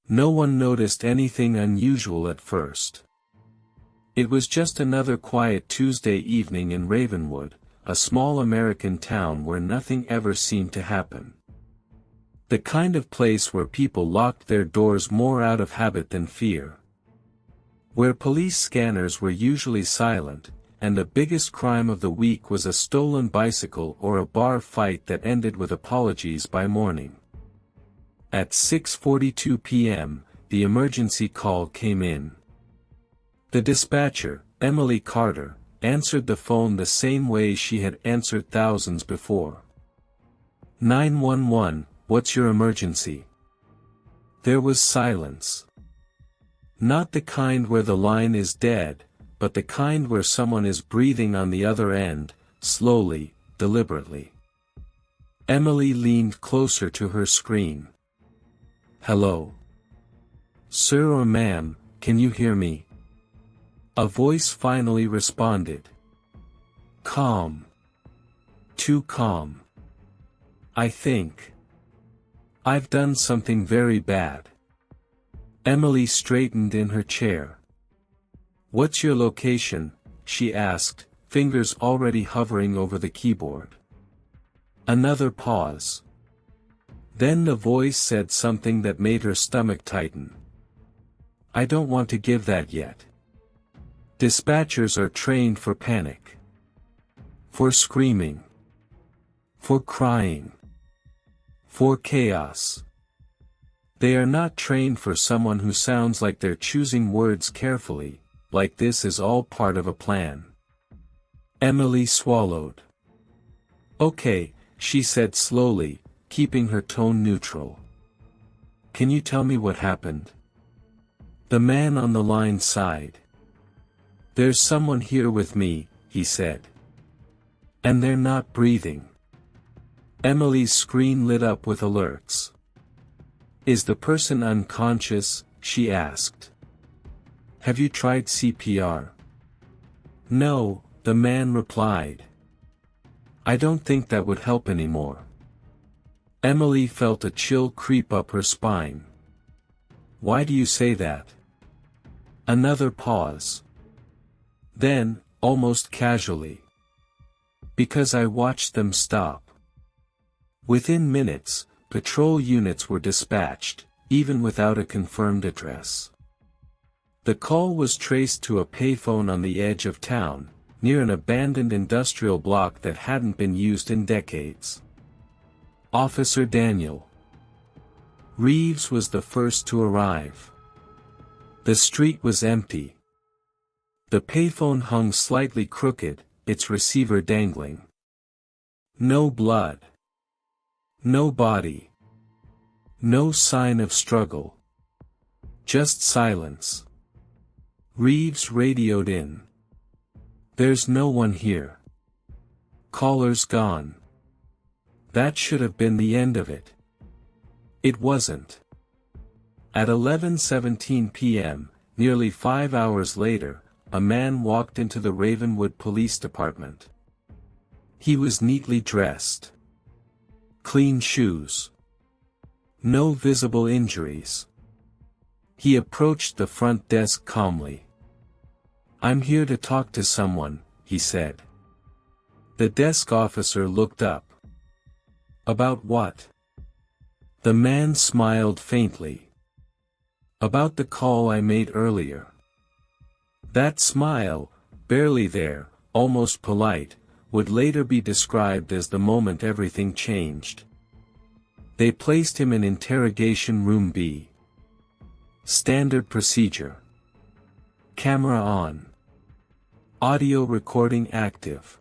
No one noticed anything unusual at first. It was just another quiet Tuesday evening in Ravenwood, a small American town where nothing ever seemed to happen. The kind of place where people locked their doors more out of habit than fear. Where police scanners were usually silent, and the biggest crime of the week was a stolen bicycle or a bar fight that ended with apologies by morning. At 6:42 p.m., the emergency call came in. The dispatcher, Emily Carter, answered the phone the same way she had answered thousands before. 911, what's your emergency? There was silence. Not the kind where the line is dead, but the kind where someone is breathing on the other end, slowly, deliberately. Emily leaned closer to her screen. Hello? Sir or ma'am, can you hear me? A voice finally responded. Calm. Too calm. I think I've done something very bad. Emily straightened in her chair. What's your location? She asked, fingers already hovering over the keyboard. Another pause. Then the voice said something that made her stomach tighten. I don't want to give that yet. Dispatchers are trained for panic. For screaming. For crying. For chaos. They are not trained for someone who sounds like they're choosing words carefully, like this is all part of a plan. Emily swallowed. Okay, she said slowly, keeping her tone neutral. Can you tell me what happened? The man on the line sighed. There's someone here with me, he said. And they're not breathing. Emily's screen lit up with alerts. Is the person unconscious? She asked. Have you tried CPR? No, the man replied. I don't think that would help anymore. Emily felt a chill creep up her spine. Why do you say that? Another pause. Then, almost casually. Because I watched them stop. Within minutes, patrol units were dispatched, even without a confirmed address. The call was traced to a payphone on the edge of town, near an abandoned industrial block that hadn't been used in decades. Officer Daniel Reeves was the first to arrive. The street was empty. The payphone hung slightly crooked, its receiver dangling. No blood. No body. No sign of struggle. Just silence. Reeves radioed in. There's no one here. Caller's gone. That should have been the end of it. It wasn't. At 11:17 p.m., nearly 5 hours later, a man walked into the Ravenwood Police Department. He was neatly dressed. Clean shoes. No visible injuries. He approached the front desk calmly. I'm here to talk to someone, he said. The desk officer looked up. About what? The man smiled faintly. About the call I made earlier. That smile, barely there, almost polite, would later be described as the moment everything changed. They placed him in interrogation room B. Standard procedure. Camera on. Audio recording active.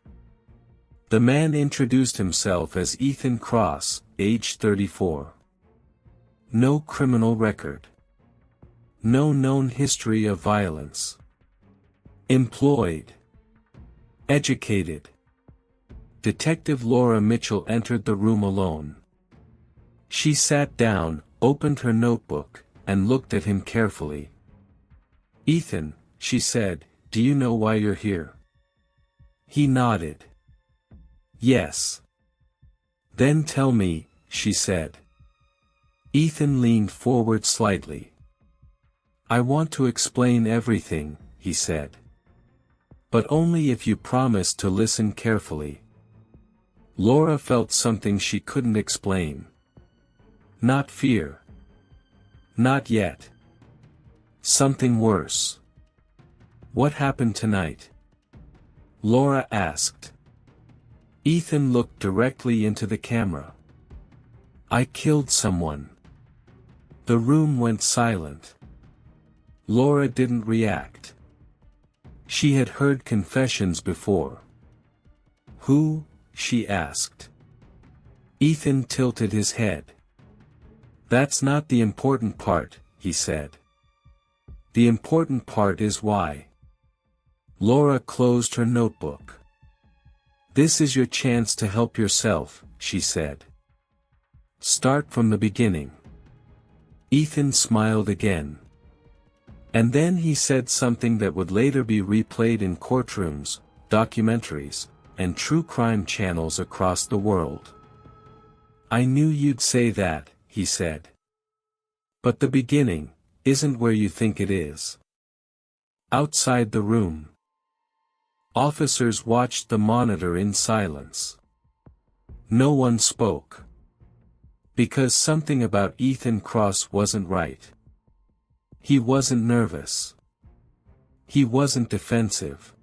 The man introduced himself as Ethan Cross, age 34. No criminal record. No known history of violence. Employed. Educated. Detective Laura Mitchell entered the room alone. She sat down, opened her notebook, and looked at him carefully. Ethan, she said, do you know why you're here? He nodded. Yes. Then tell me, she said. Ethan leaned forward slightly. I want to explain everything, he said. But only if you promise to listen carefully. Laura felt something she couldn't explain. Not fear. Not yet. Something worse. What happened tonight? Laura asked. Ethan looked directly into the camera. I killed someone. The room went silent. Laura didn't react. She had heard confessions before. Who? She asked. Ethan tilted his head. That's not the important part, he said. The important part is why. Laura closed her notebook. This is your chance to help yourself, she said. Start from the beginning. Ethan smiled again. And then he said something that would later be replayed in courtrooms, documentaries, and true crime channels across the world. I knew you'd say that, he said. But the beginning isn't where you think it is. Outside the room. Officers watched the monitor in silence. No one spoke. Because something about Ethan Cross wasn't right. He wasn't nervous. He wasn't defensive.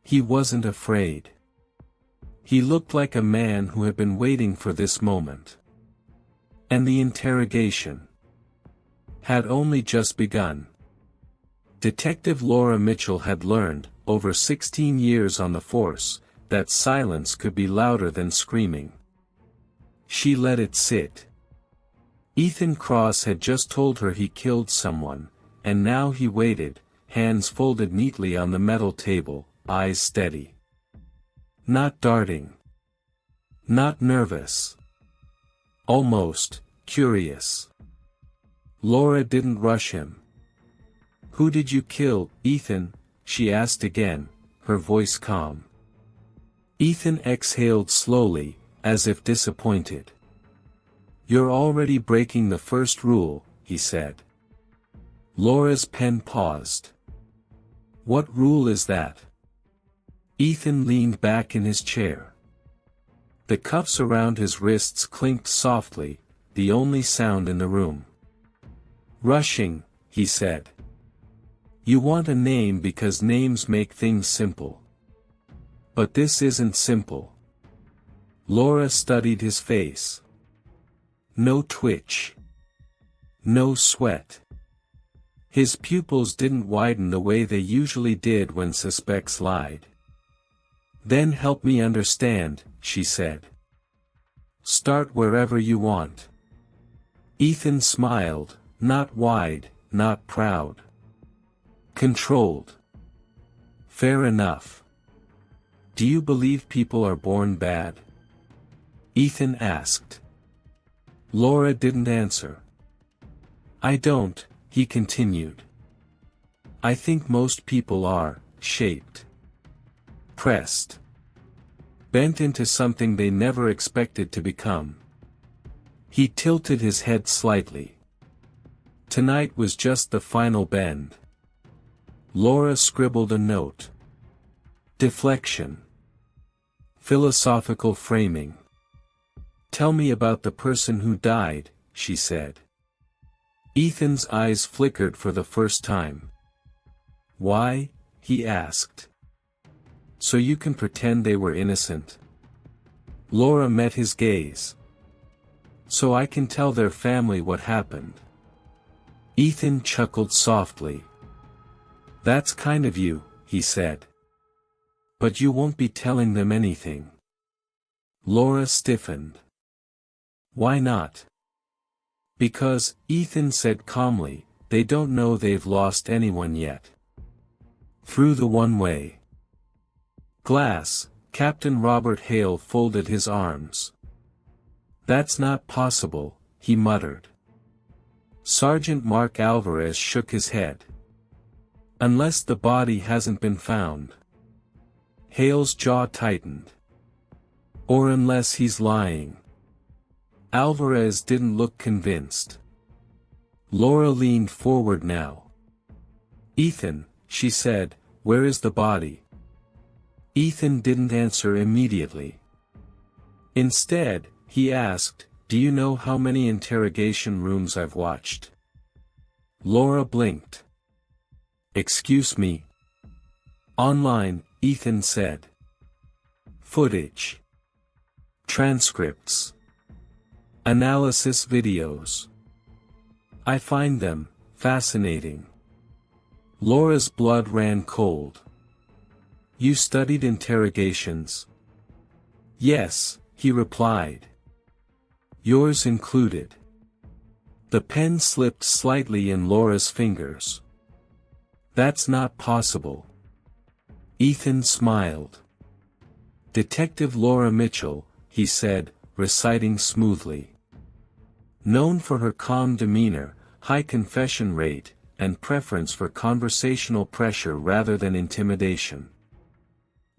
He wasn't afraid. He looked like a man who had been waiting for this moment. And the interrogation had only just begun. Detective Laura Mitchell had learned, over 16 years on the force, that silence could be louder than screaming. She let it sit. Ethan Cross had just told her he killed someone, and now he waited, hands folded neatly on the metal table, eyes steady. Not darting. Not nervous. Almost curious. Laura didn't rush him. Who did you kill, Ethan? She asked again, her voice calm. Ethan exhaled slowly, as if disappointed. You're already breaking the first rule, he said. Laura's pen paused. What rule is that? Ethan leaned back in his chair. The cuffs around his wrists clinked softly, the only sound in the room. Rushing, he said. You want a name because names make things simple. But this isn't simple. Laura studied his face. No twitch. No sweat. His pupils didn't widen the way they usually did when suspects lied. Then help me understand, she said. Start wherever you want. Ethan smiled, not wide, not proud. Controlled. Fair enough. Do you believe people are born bad? Ethan asked. Laura didn't answer. I don't, he continued. I think most people are shaped. Pressed. Bent into something they never expected to become. He tilted his head slightly. Tonight was just the final bend. Laura scribbled a note. Deflection. Philosophical framing. Tell me about the person who died, she said. Ethan's eyes flickered for the first time. Why? He asked. So you can pretend they were innocent. Laura met his gaze. So I can tell their family what happened. Ethan chuckled softly. That's kind of you, he said. But you won't be telling them anything. Laura stiffened. Why not? Because, Ethan said calmly, they don't know they've lost anyone yet. Through the one-way glass, Captain Robert Hale folded his arms. That's not possible, he muttered. Sergeant Mark Alvarez shook his head. Unless the body hasn't been found. Hale's jaw tightened. Or unless he's lying. Alvarez didn't look convinced. Laura leaned forward now. "Ethan," she said, "where is the body?" Ethan didn't answer immediately. Instead, he asked, "Do you know how many interrogation rooms I've watched?" Laura blinked. "Excuse me?" "Online," Ethan said. "Footage. Transcripts. Analysis videos. I find them fascinating." Laura's blood ran cold. "You studied interrogations?" "Yes," he replied. "Yours included." The pen slipped slightly in Laura's fingers. "That's not possible." Ethan smiled. "Detective Laura Mitchell," he said, reciting smoothly. "Known for her calm demeanor, high confession rate, and preference for conversational pressure rather than intimidation."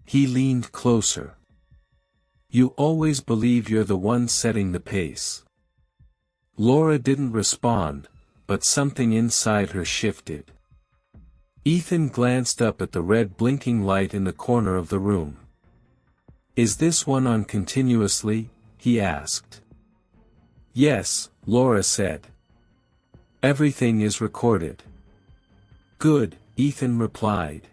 He leaned closer. "You always believe you're the one setting the pace." Laura didn't respond, but something inside her shifted. Ethan glanced up at the red blinking light in the corner of the room. "Is this one on continuously?" he asked. "Yes," Laura said. "Everything is recorded." "Good," Ethan replied.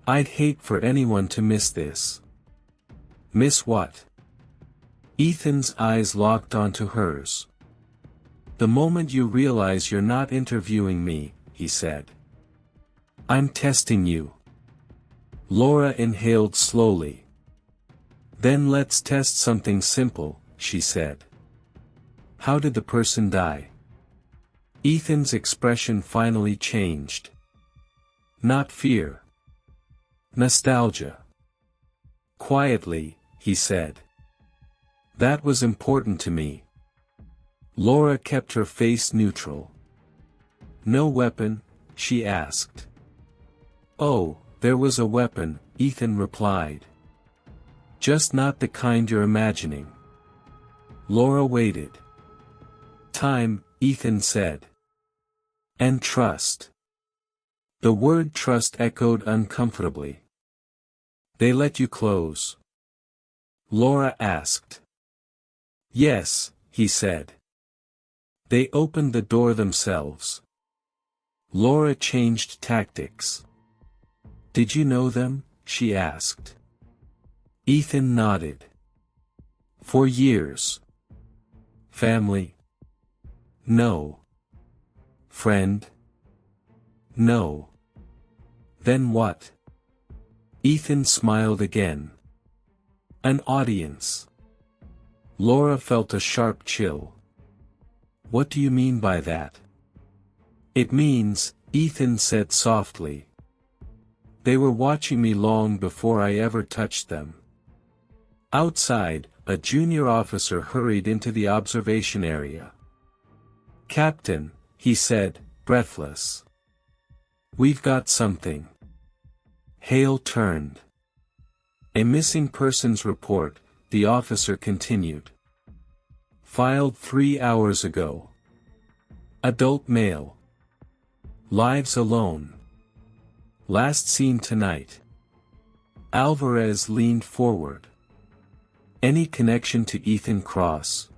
"I'd hate for anyone to miss this." "Miss what?" Ethan's eyes locked onto hers. "The moment you realize you're not interviewing me," he said. "I'm testing you." Laura inhaled slowly. "Then let's test something simple," she said. "How did the person die?" Ethan's expression finally changed. "Not fear. Nostalgia." Quietly, he said. "That was important to me." Laura kept her face neutral. "No weapon?" she asked. "Oh, there was a weapon," Ethan replied. "Just not the kind you're imagining." Laura waited. "Time," Ethan said. "And trust." The word trust echoed uncomfortably. "They let you close?" Laura asked. "Yes," he said. "They opened the door themselves." Laura changed tactics. "Did you know them?" she asked. Ethan nodded. "For years." "Family?" "No." "Friend?" "No." "Then what?" Ethan smiled again. "An audience." Laura felt a sharp chill. "What do you mean by that?" "It means," Ethan said softly. "They were watching me long before I ever touched them." Outside, a junior officer hurried into the observation area. "Captain," he said, breathless. "We've got something." Hale turned. "A missing persons report," the officer continued. "Filed 3 hours ago. Adult male. Lives alone. Last seen tonight." Alvarez leaned forward. "Any connection to Ethan Cross?"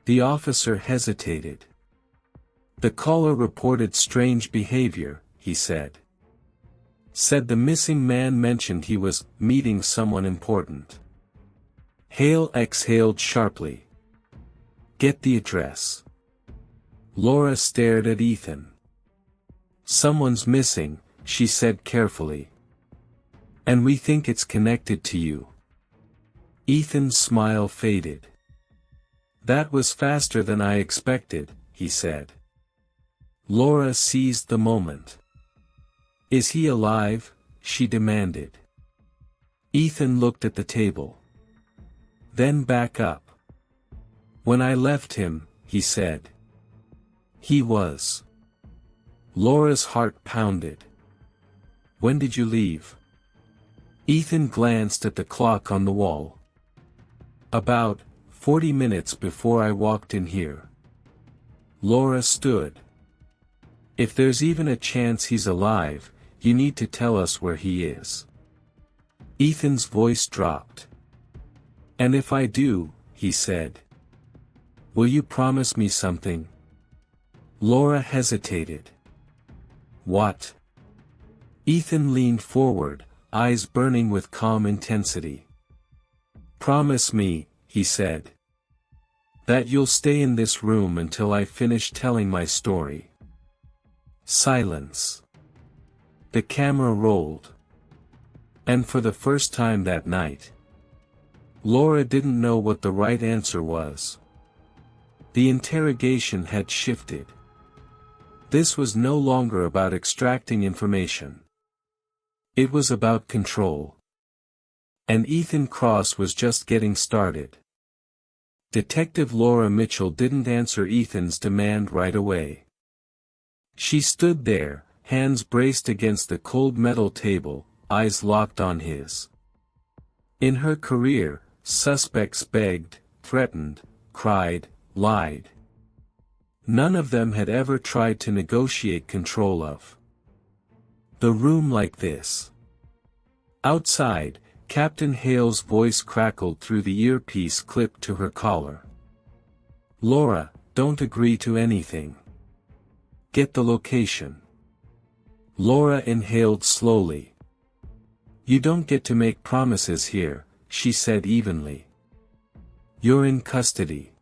The officer hesitated. "The caller reported strange behavior," he said. "Said the missing man mentioned he was meeting someone important." Hale exhaled sharply. "Get the address." Laura stared at Ethan. "Someone's missing," she said carefully. "And we think it's connected to you." Ethan's smile faded. "That was faster than I expected," he said. Laura seized the moment. "Is he alive?" she demanded. Ethan looked at the table. Then back up. "When I left him," he said. "He was." Laura's heart pounded. "When did you leave?" Ethan glanced at the clock on the wall. "About 40 minutes before I walked in here." Laura stood. If there's even a chance he's alive, you need to tell us where he is. Ethan's voice dropped. And if I do, he said. Will you promise me something? Laura hesitated. What? Ethan leaned forward, eyes burning with calm intensity. Promise me, he said, that you'll stay in this room until I finish telling my story. Silence. The camera rolled. And for the first time that night, Laura didn't know what the right answer was. The interrogation had shifted. This was no longer about extracting information. It was about control. And Ethan Cross was just getting started. Detective Laura Mitchell didn't answer Ethan's demand right away. She stood there, hands braced against the cold metal table, eyes locked on his. In her career, suspects begged, threatened, cried, lied. None of them had ever tried to negotiate control of the room like this. Outside, Captain Hale's voice crackled through the earpiece clipped to her collar. Laura, don't agree to anything. Get the location. Laura inhaled slowly. You don't get to make promises here, she said evenly. You're in custody.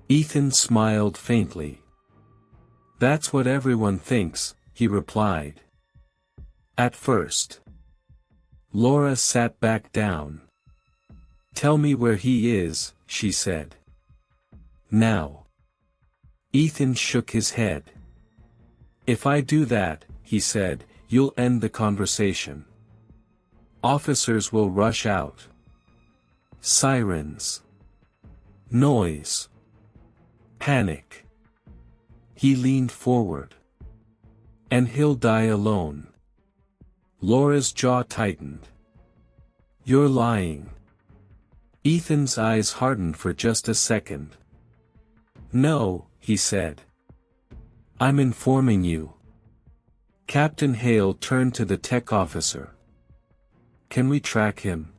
Ethan smiled faintly. That's what everyone thinks, he replied. At first. Laura sat back down. Tell me where he is, she said. Now. Ethan shook his head. If I do that, he said, you'll end the conversation. Officers will rush out. Sirens. Noise. Panic. He leaned forward. And he'll die alone. Laura's jaw tightened. You're lying. Ethan's eyes hardened for just a second. No, he said. I'm informing you. Captain Hale turned to the tech officer. Can we track him?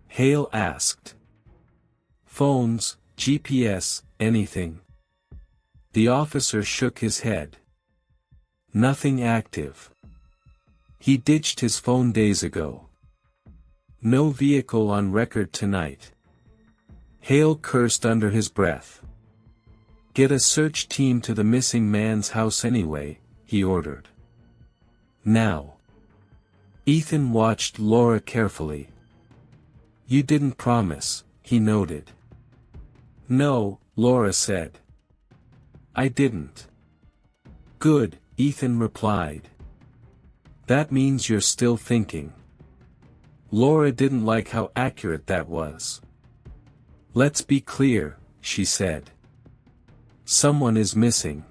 Hale asked. Phones, GPS, anything. The officer shook his head. Nothing active. He ditched his phone days ago. No vehicle on record tonight. Hale cursed under his breath. Get a search team to the missing man's house anyway, he ordered. Now. Ethan watched Laura carefully. You didn't promise, he noted. No, Laura said. I didn't. Good, Ethan replied. That means you're still thinking. Laura didn't like how accurate that was. Let's be clear, she said. Someone is missing.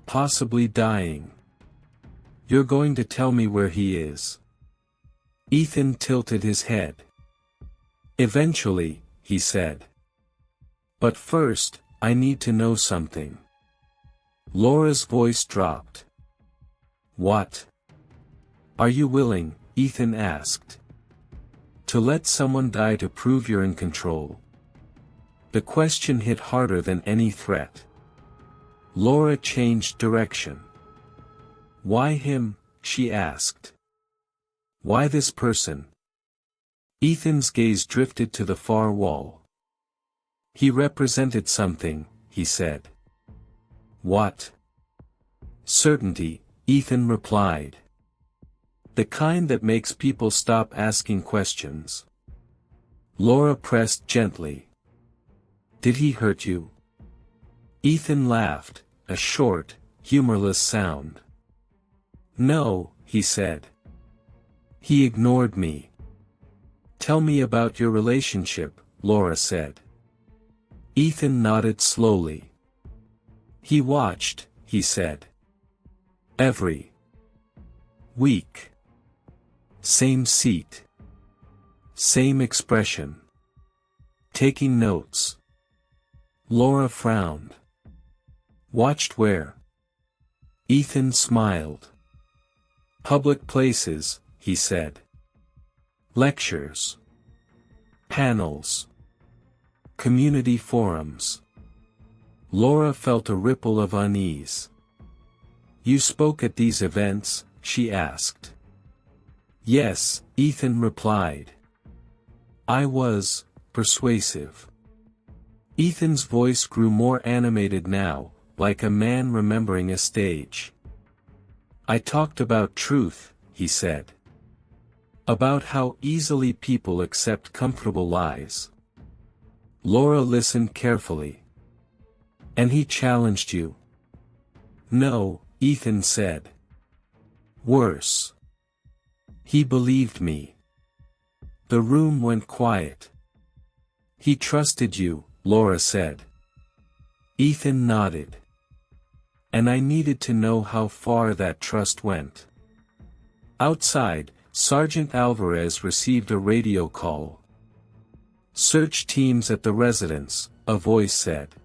Possibly dying. You're going to tell me where he is. Ethan tilted his head. Eventually, he said. But first, I need to know something. Laura's voice dropped. What? Are you willing, Ethan asked, to let someone die to prove you're in control? The question hit harder than any threat. Laura changed direction. Why him? She asked. Why this person? Ethan's gaze drifted to the far wall. He represented something, he said. What? Certainty, Ethan replied. The kind that makes people stop asking questions. Laura pressed gently. Did he hurt you? Ethan laughed, a short, humorless sound. No, he said. He ignored me. Tell me about your relationship, Laura said. Ethan nodded slowly. He watched, he said. Every week. Same seat. Same expression. Taking notes. Laura frowned. Watched where? Ethan smiled. Public places, he said. Lectures. Panels. Community forums. Laura felt a ripple of unease. You spoke at these events? She asked. Yes, Ethan replied. I was persuasive. Ethan's voice grew more animated now, like a man remembering a stage. I talked about truth, he said. About how easily people accept comfortable lies. Laura listened carefully. And he challenged you? No, Ethan said. Worse. He believed me. The room went quiet. He trusted you, Laura said. Ethan nodded. And I needed to know how far that trust went. Outside, Sergeant Alvarez received a radio call. Search teams at the residence, a voice said.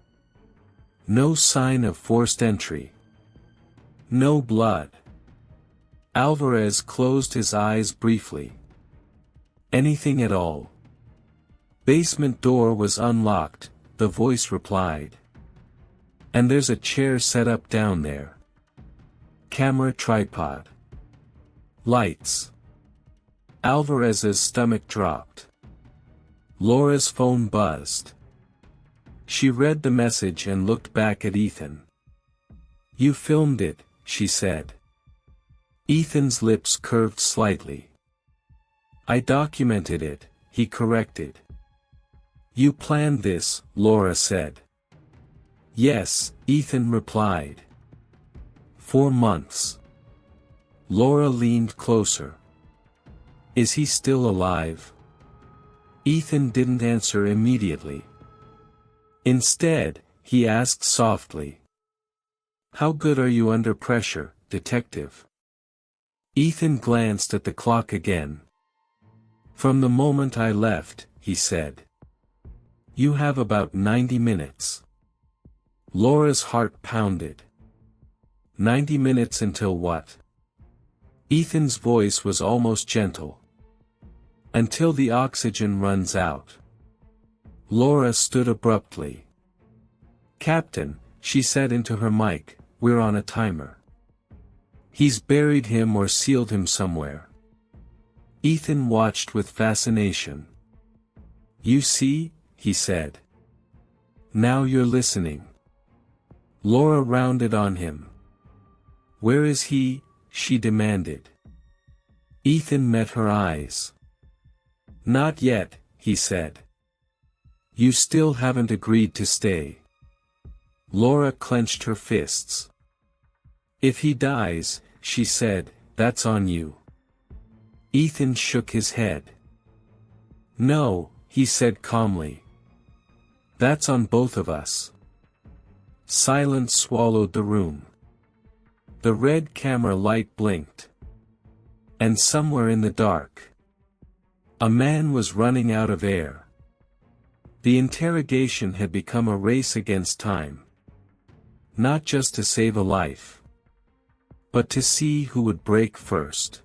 No sign of forced entry. No blood. Alvarez closed his eyes briefly. Anything at all? Basement door was unlocked, the voice replied. And there's a chair set up down there. Camera tripod. Lights. Alvarez's stomach dropped. Laura's phone buzzed. She read the message and looked back at Ethan. You filmed it, she said. Ethan's lips curved slightly. I documented it, he corrected. You planned this, Laura said. Yes, Ethan replied. 4 months. Laura leaned closer. Is he still alive? Ethan didn't answer immediately. Instead, he asked softly. How good are you under pressure, detective? Ethan glanced at the clock again. From the moment I left, he said. You have about 90 minutes. Laura's heart pounded. 90 minutes until what? Ethan's voice was almost gentle. Until the oxygen runs out. Laura stood abruptly. Captain, she said into her mic, we're on a timer. He's buried him or sealed him somewhere. Ethan watched with fascination. You see, he said. Now you're listening. Laura rounded on him. Where is he? She demanded. Ethan met her eyes. Not yet, he said. You still haven't agreed to stay. Laura clenched her fists. If he dies, she said, that's on you. Ethan shook his head. No, he said calmly. That's on both of us. Silence swallowed the room. The red camera light blinked. And somewhere in the dark, a man was running out of air. The interrogation had become a race against time. Not just to save a life, but to see who would break first.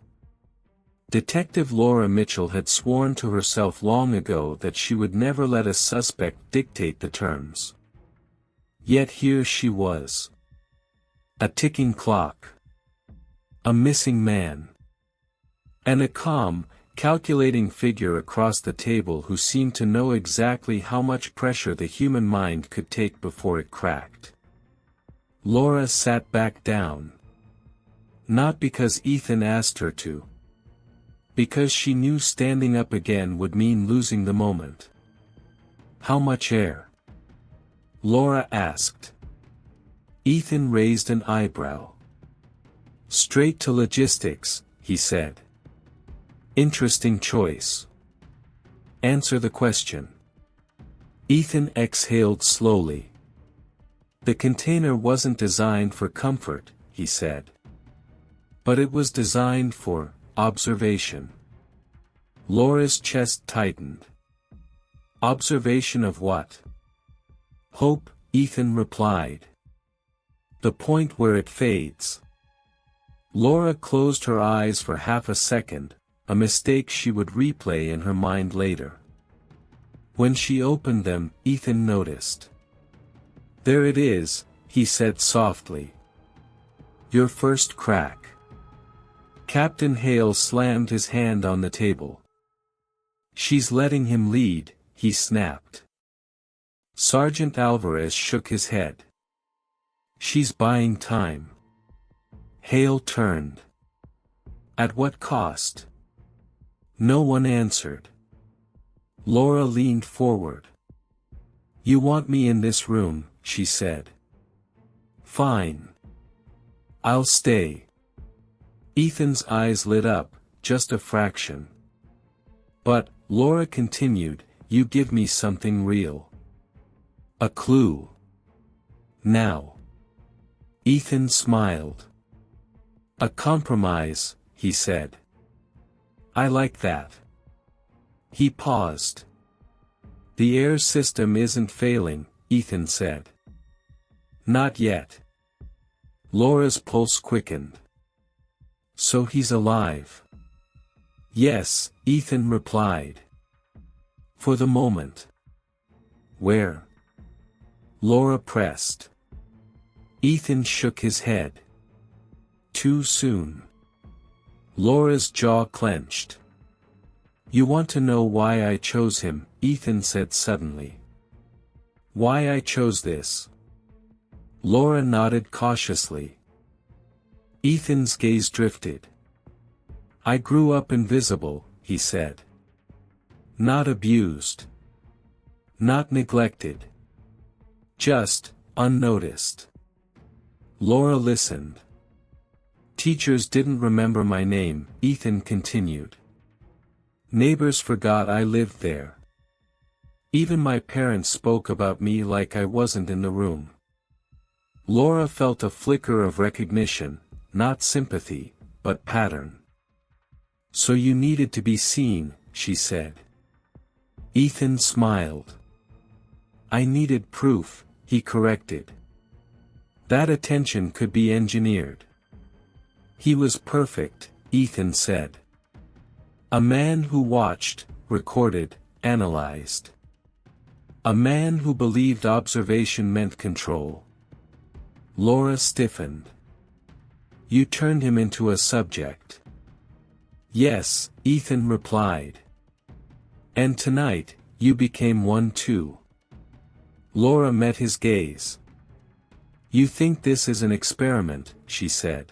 Detective Laura Mitchell had sworn to herself long ago that she would never let a suspect dictate the terms. Yet here she was. A ticking clock. A missing man. And a calm, calculating figure across the table who seemed to know exactly how much pressure the human mind could take before it cracked. Laura sat back down. Not because Ethan asked her to. Because she knew standing up again would mean losing the moment. How much air? Laura asked. Ethan raised an eyebrow. Straight to logistics, he said. Interesting choice. Answer the question. Ethan exhaled slowly. The container wasn't designed for comfort, he said. But it was designed for observation. Laura's chest tightened. Observation of what? Hope, Ethan replied. The point where it fades. Laura closed her eyes for half a second, a mistake she would replay in her mind later. When she opened them, Ethan noticed. "There it is," he said softly. "Your first crack." Captain Hale slammed his hand on the table. "She's letting him lead," he snapped. Sergeant Alvarez shook his head. "She's buying time." Hale turned. "At what cost?" No one answered. Laura leaned forward. "You want me in this room," she said. "Fine. I'll stay." Ethan's eyes lit up, just a fraction. "But," Laura continued, "you give me something real. A clue." "Now." Ethan smiled. "A compromise," he said. "I like that." He paused. "The air system isn't failing," Ethan said. "Not yet." Laura's pulse quickened. "So he's alive?" "Yes," Ethan replied. "For the moment." "Where?" Laura pressed. Ethan shook his head. "Too soon." Laura's jaw clenched. "You want to know why I chose him," Ethan said suddenly. "Why I chose this?" Laura nodded cautiously. Ethan's gaze drifted. "I grew up invisible," he said. "Not abused. Not neglected. Just, unnoticed." Laura listened. "Teachers didn't remember my name," Ethan continued. "Neighbors forgot I lived there. Even my parents spoke about me like I wasn't in the room." Laura felt a flicker of recognition, not sympathy, but pattern. "So you needed to be seen," she said. Ethan smiled. "I needed proof," he corrected. "That attention could be engineered." "He was perfect," Ethan said. "A man who watched, recorded, analyzed. A man who believed observation meant control." Laura stiffened. "You turned him into a subject." "Yes," Ethan replied. "And tonight, you became one too." Laura met his gaze. "You think this is an experiment," she said.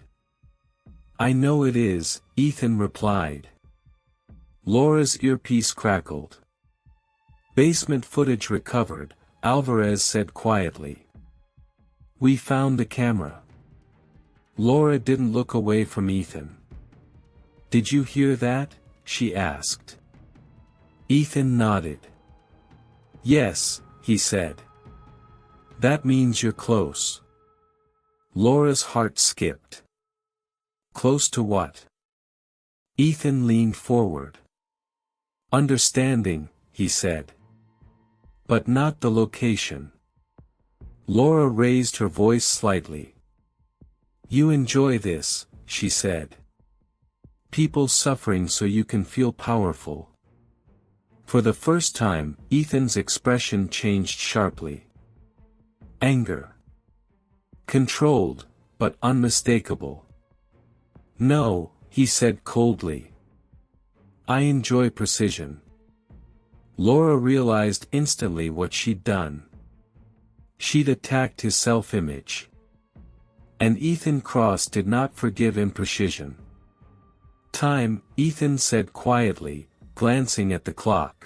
"I know it is," Ethan replied. Laura's earpiece crackled. "Basement footage recovered," Alvarez said quietly. "We found the camera." Laura didn't look away from Ethan. "Did you hear that?" she asked. Ethan nodded. "Yes," he said. "That means you're close." Laura's heart skipped. "Close to what?" Ethan leaned forward. "Understanding," he said. "But not the location." Laura raised her voice slightly. "You enjoy this," she said. "People suffering so you can feel powerful." For the first time, Ethan's expression changed sharply. Anger. Controlled, but unmistakable. "No," he said coldly. "I enjoy precision." Laura realized instantly what she'd done. She'd attacked his self-image. And Ethan Cross did not forgive imprecision. "Time," Ethan said quietly, glancing at the clock.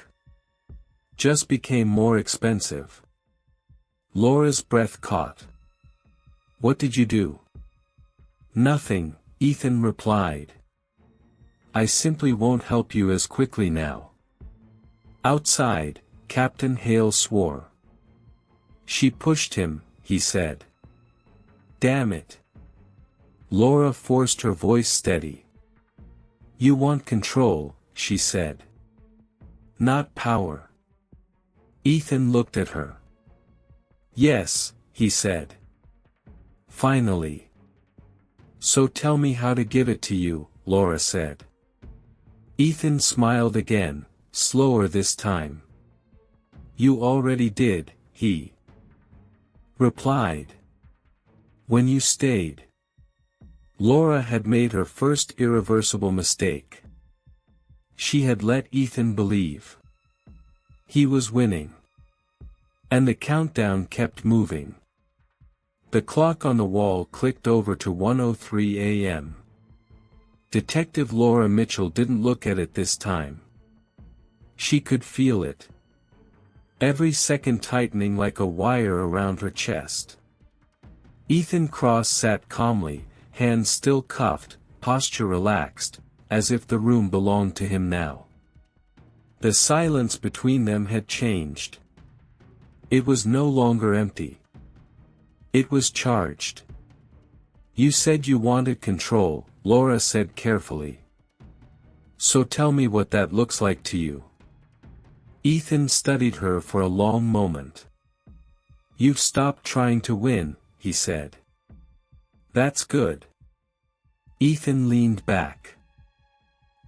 "Just became more expensive." Laura's breath caught. "What did you do?" "Nothing," Ethan replied. "I simply won't help you as quickly now." Outside, Captain Hale swore. "She pushed him," he said. "Damn it." Laura forced her voice steady. "You want control," she said. "Not power." Ethan looked at her. "Yes," he said. Finally. So tell me how to give it to you, Laura said. Ethan smiled again, slower this time. You already did, he replied. When you stayed. Laura had made her first irreversible mistake. She had let Ethan believe he was winning. And the countdown kept moving. The clock on the wall clicked over to 1:03 a.m. Detective Laura Mitchell didn't look at it this time. She could feel it. Every second tightening like a wire around her chest. Ethan Cross sat calmly, hands still cuffed, posture relaxed, as if the room belonged to him now. The silence between them had changed. It was no longer empty. It was charged. You said you wanted control, Laura said carefully. So tell me what that looks like to you. Ethan studied her for a long moment. You've stopped trying to win, he said. That's good. Ethan leaned back.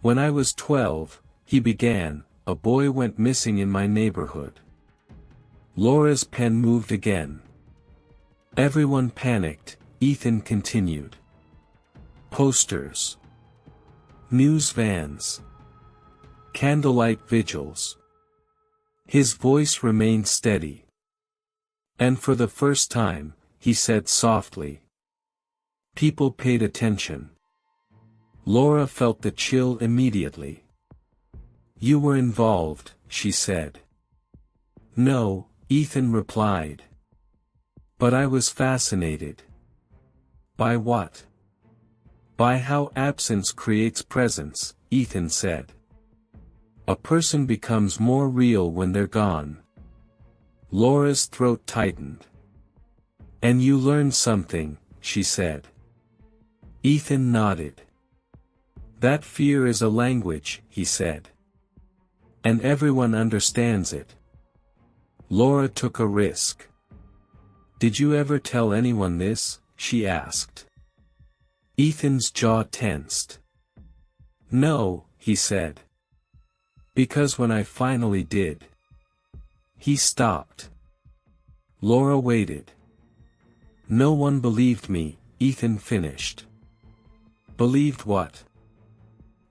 When I was 12, he began, a boy went missing in my neighborhood. Laura's pen moved again. Everyone panicked, Ethan continued. Posters. News vans. Candlelight vigils. His voice remained steady. And for the first time, he said softly. People paid attention. Laura felt the chill immediately. You were involved, she said. No, Ethan replied. But I was fascinated. By what? By how absence creates presence, Ethan said. A person becomes more real when they're gone. Laura's throat tightened. And you learned something, she said. Ethan nodded. That fear is a language, he said. And everyone understands it. Laura took a risk. Did you ever tell anyone this? She asked. Ethan's jaw tensed. No, he said. Because when I finally did. He stopped. Laura waited. No one believed me, Ethan finished. Believed what?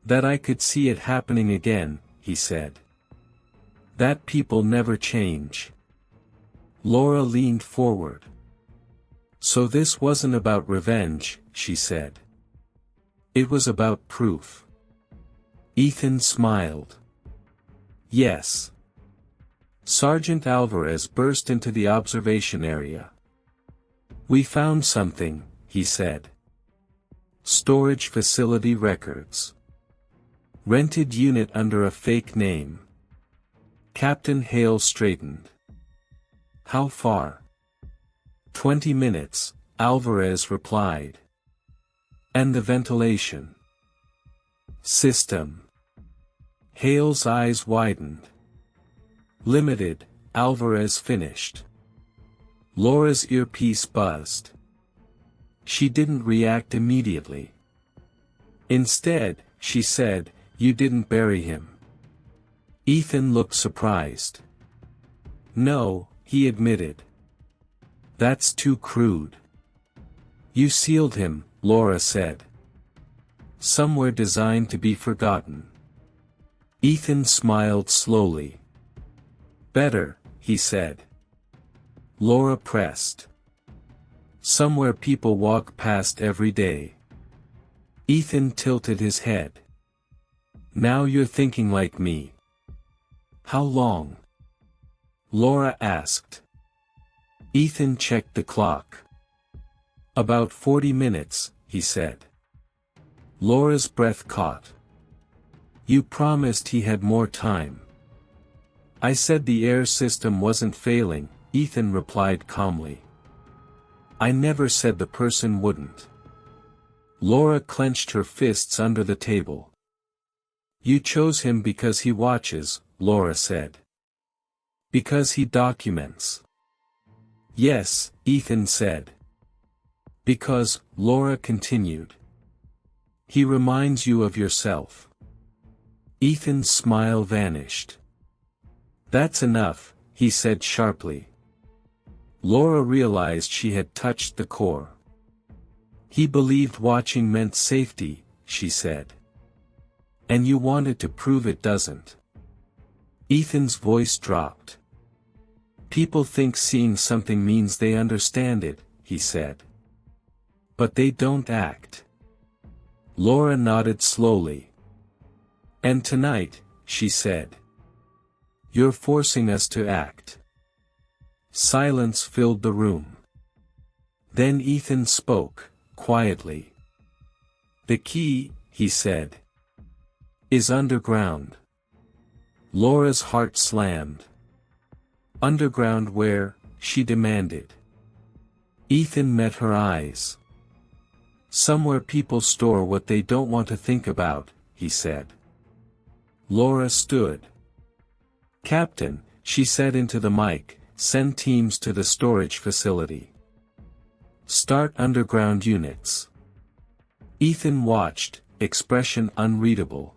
That I could see it happening again, he said. That people never change. Laura leaned forward. So this wasn't about revenge, she said. It was about proof. Ethan smiled. Yes. Sergeant Alvarez burst into the observation area. We found something, he said. Storage facility records. Rented unit under a fake name. Captain Hale straightened. How far? 20 minutes, Alvarez replied. And the ventilation system. Hale's eyes widened. Limited, Alvarez finished. Laura's earpiece buzzed. She didn't react immediately. Instead, she said, you didn't bury him. Ethan looked surprised. No, he admitted. That's too crude. You sealed him, Laura said. Somewhere designed to be forgotten. Ethan smiled slowly. Better, he said. Laura pressed. Somewhere people walk past every day. Ethan tilted his head. Now you're thinking like me. How long? Laura asked. Ethan checked the clock. About 40 minutes, he said. Laura's breath caught. You promised he had more time. I said the air system wasn't failing, Ethan replied calmly. I never said the person wouldn't. Laura clenched her fists under the table. You chose him because he watches, Laura said. Because he documents. Yes, Ethan said. Because, Laura continued. He reminds you of yourself. Ethan's smile vanished. That's enough, he said sharply. Laura realized she had touched the core. He believed watching meant safety, she said. And you wanted to prove it doesn't. Ethan's voice dropped. People think seeing something means they understand it, he said. But they don't act. Laura nodded slowly. And tonight, she said. You're forcing us to act. Silence filled the room. Then Ethan spoke, quietly. The key, he said, is underground. Laura's heart slammed. Underground where? She demanded. Ethan met her eyes. Somewhere people store what they don't want to think about, he said. Laura stood. Captain, she said into the mic, send teams to the storage facility. Start underground units. Ethan watched, expression unreadable.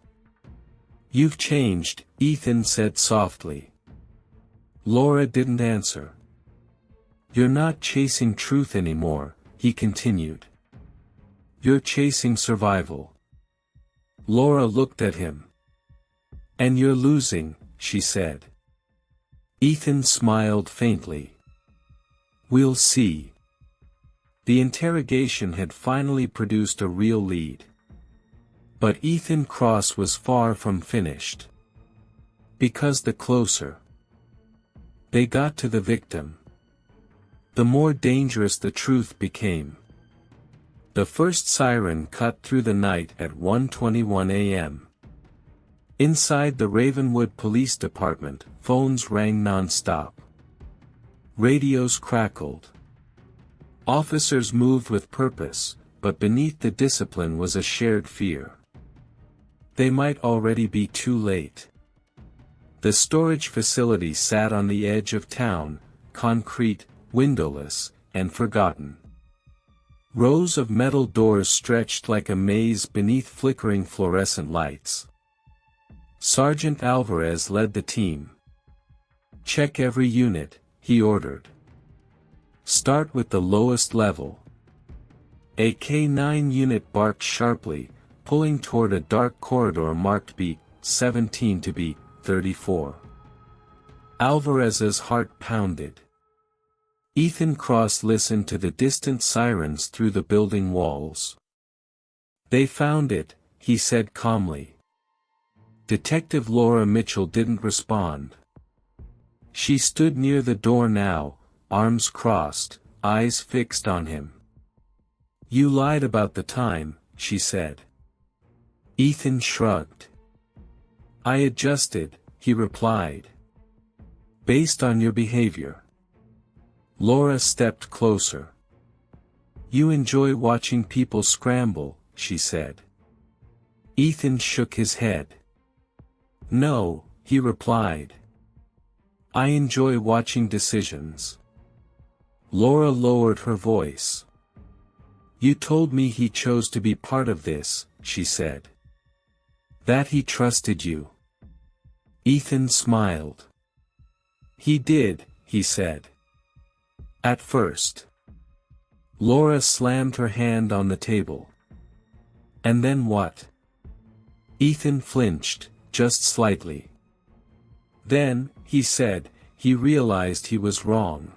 You've changed, Ethan said softly. Laura didn't answer. You're not chasing truth anymore, he continued. You're chasing survival. Laura looked at him. And you're losing, she said. Ethan smiled faintly. We'll see. The interrogation had finally produced a real lead. But Ethan Cross was far from finished. Because the closer they got to the victim, the more dangerous the truth became. The first siren cut through the night at 1:21 a.m. Inside the Ravenwood Police Department, phones rang non-stop. Radios crackled. Officers moved with purpose, but beneath the discipline was a shared fear. They might already be too late. The storage facility sat on the edge of town, concrete, windowless, and forgotten. Rows of metal doors stretched like a maze beneath flickering fluorescent lights. Sergeant Alvarez led the team. Check every unit, he ordered. Start with the lowest level. A K-9 unit barked sharply, pulling toward a dark corridor marked beat 17 to beat 34. Alvarez's heart pounded. Ethan Cross listened to the distant sirens through the building walls. They found it, he said calmly. Detective Laura Mitchell didn't respond. She stood near the door now, arms crossed, eyes fixed on him. You lied about the time, she said. Ethan shrugged. I adjusted, he replied. Based on your behavior. Laura stepped closer. You enjoy watching people scramble, she said. Ethan shook his head. No, he replied. I enjoy watching decisions. Laura lowered her voice. You told me he chose to be part of this, she said. That he trusted you. Ethan smiled. He did, he said. At first. Laura slammed her hand on the table. And then what? Ethan flinched, just slightly. Then, he said, he realized he was wrong.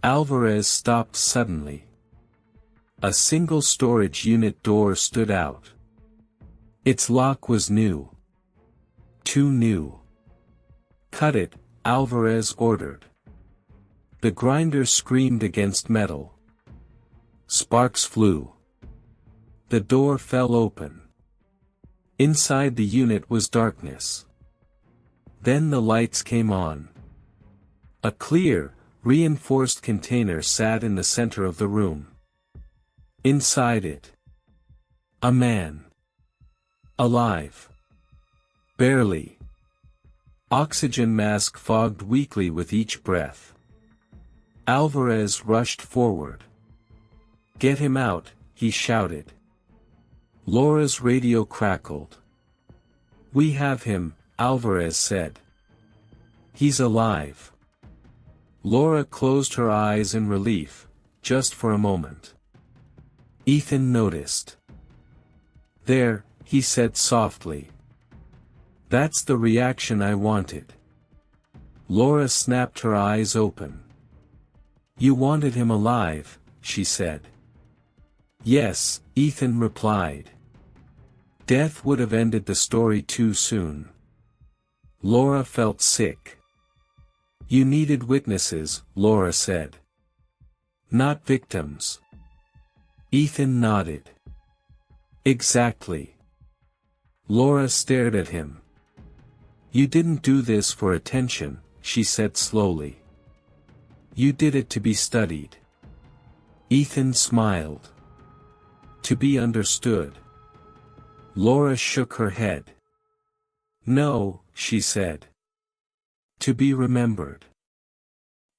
Alvarez stopped suddenly. A single storage unit door stood out. Its lock was new. Too new. Cut it, Alvarez ordered. The grinder screamed against metal. Sparks flew. The door fell open. Inside the unit was darkness. Then the lights came on. A clear, reinforced container sat in the center of the room. Inside it, a man. Alive. Barely. Oxygen mask fogged weakly with each breath. Alvarez rushed forward. Get him out, he shouted. Laura's radio crackled. We have him, Alvarez said. He's alive. Laura closed her eyes in relief, just for a moment. Ethan noticed. There, he said softly. That's the reaction I wanted. Laura snapped her eyes open. You wanted him alive, she said. Yes, Ethan replied. Death would have ended the story too soon. Laura felt sick. You needed witnesses, Laura said. Not victims. Ethan nodded. Exactly. Laura stared at him. You didn't do this for attention, she said slowly. You did it to be studied. Ethan smiled. To be understood. Laura shook her head. No, she said. To be remembered.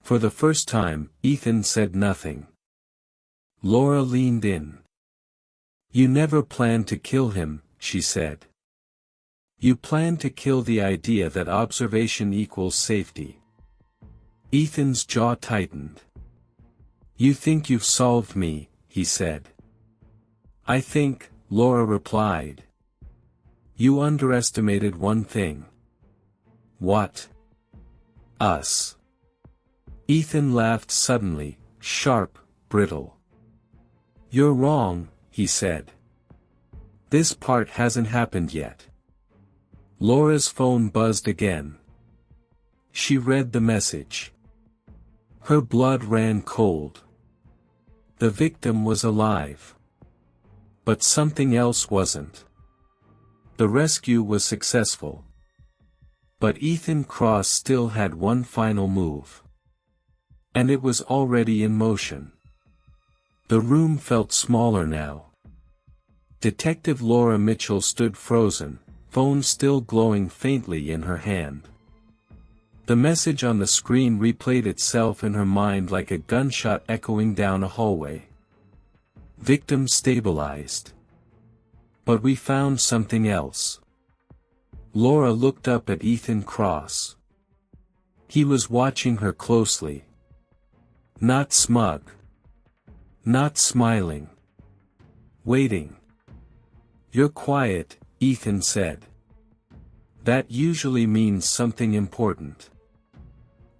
For the first time, Ethan said nothing. Laura leaned in. You never planned to kill him, she said. You planned to kill the idea that observation equals safety. Ethan's jaw tightened. You think you've solved me, he said. I think, Laura replied. You underestimated one thing. What? Us. Ethan laughed suddenly, sharp, brittle. You're wrong, he said. This part hasn't happened yet. Laura's phone buzzed again. She read the message. Her blood ran cold. The victim was alive. But something else wasn't. The rescue was successful. But Ethan Cross still had one final move. And it was already in motion. The room felt smaller now. Detective Laura Mitchell stood frozen, phone still glowing faintly in her hand. The message on the screen replayed itself in her mind like a gunshot echoing down a hallway. Victim stabilized. But we found something else. Laura looked up at Ethan Cross. He was watching her closely. Not smug. Not smiling. Waiting. You're quiet, Ethan said. That usually means something important.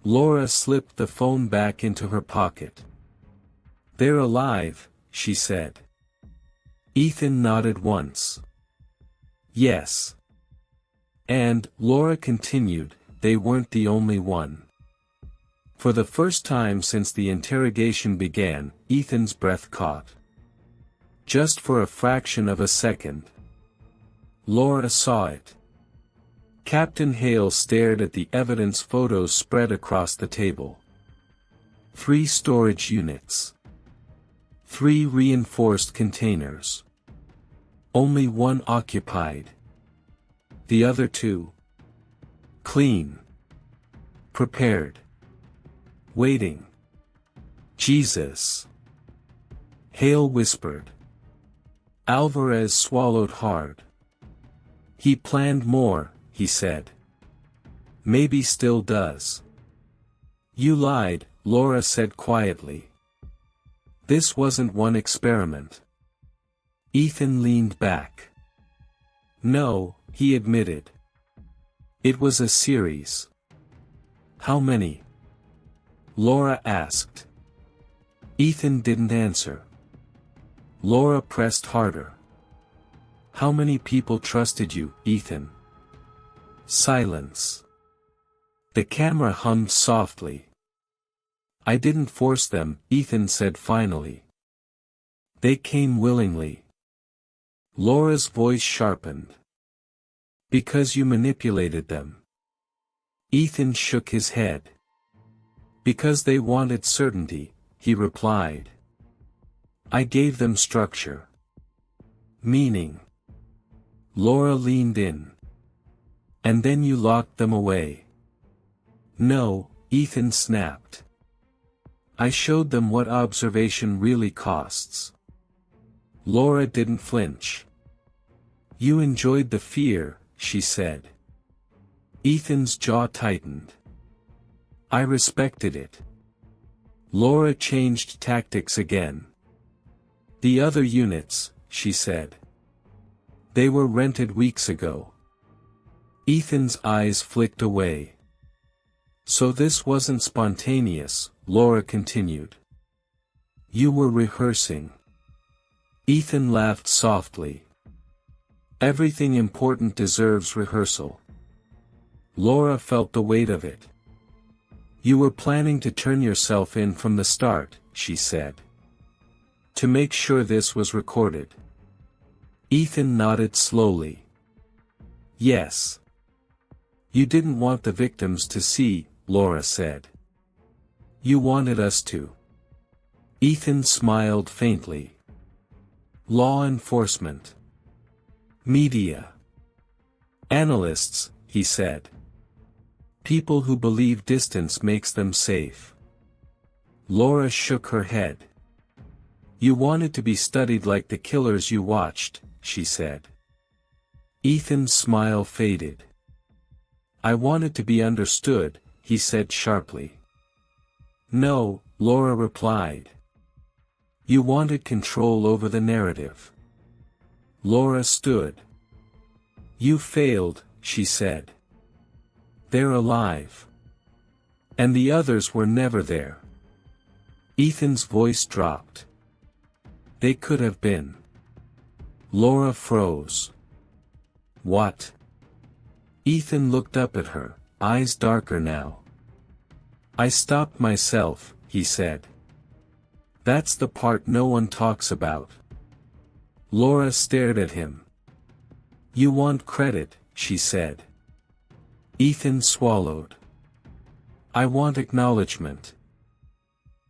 Laura slipped the phone back into her pocket. They're alive, she said. Ethan nodded once. Yes. And, Laura continued, they weren't the only one. For the first time since the interrogation began, Ethan's breath caught. Just for a fraction of a second. Laura saw it. Captain Hale stared at the evidence photos spread across the table. 3 storage units. 3 reinforced containers. Only one occupied. The other 2. Clean. Prepared. Waiting. Jesus. Hale whispered. Alvarez swallowed hard. He planned more, he said. Maybe still does. You lied, Laura said quietly. This wasn't one experiment. Ethan leaned back. No, he admitted. It was a series. How many? Laura asked. Ethan didn't answer. Laura pressed harder. How many people trusted you, Ethan? Silence. The camera hummed softly. I didn't force them, Ethan said finally. They came willingly. Laura's voice sharpened. Because you manipulated them. Ethan shook his head. Because they wanted certainty, he replied. I gave them structure. Meaning. Laura leaned in. And then you locked them away. No, Ethan snapped. I showed them what observation really costs. Laura didn't flinch. You enjoyed the fear, she said. Ethan's jaw tightened. I respected it. Laura changed tactics again. The other units, she said. They were rented weeks ago. Ethan's eyes flicked away. So this wasn't spontaneous, Laura continued. You were rehearsing. Ethan laughed softly. Everything important deserves rehearsal. Laura felt the weight of it. You were planning to turn yourself in from the start, she said. To make sure this was recorded. Ethan nodded slowly. Yes. You didn't want the victims to see, Laura said. You wanted us to. Ethan smiled faintly. Law enforcement. Media. Analysts, he said. People who believe distance makes them safe. Laura shook her head. You wanted to be studied like the killers you watched, she said. Ethan's smile faded. I wanted to be understood, he said sharply. No, Laura replied. You wanted control over the narrative. Laura stood. You failed, she said. They're alive. And the others were never there. Ethan's voice dropped. They could have been. Laura froze. What? Ethan looked up at her, eyes darker now. I stopped myself, he said. That's the part no one talks about. Laura stared at him. You want credit, she said. Ethan swallowed. I want acknowledgement.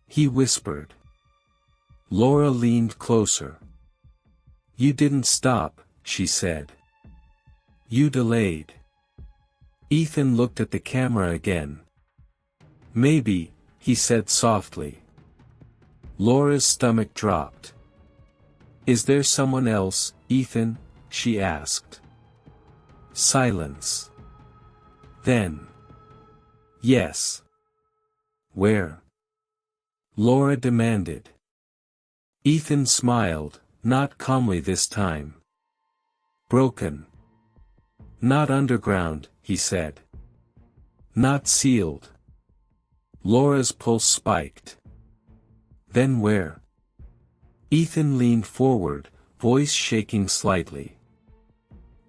He whispered. Laura leaned closer. You didn't stop, she said. You delayed. Ethan looked at the camera again. Maybe, he said softly. Laura's stomach dropped. Is there someone else, Ethan? She asked. Silence. Then. Yes. Where? Laura demanded. Ethan smiled, not calmly this time. Broken. Not underground, he said. Not sealed. Laura's pulse spiked. Then where? Ethan leaned forward, voice shaking slightly.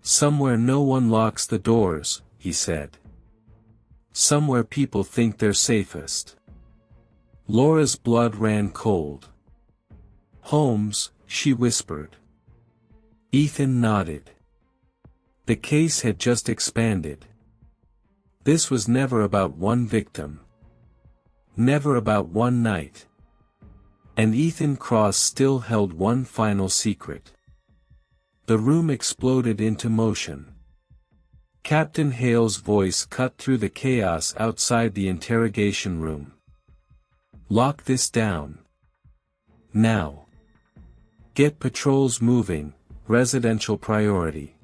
Somewhere no one locks the doors, he said. Somewhere people think they're safest. Laura's blood ran cold. Holmes, she whispered. Ethan nodded. The case had just expanded. This was never about one victim. Never about one night. And Ethan Cross still held one final secret. The room exploded into motion. Captain Hale's voice cut through the chaos outside the interrogation room. Lock this down. Now. Get patrols moving, residential priority.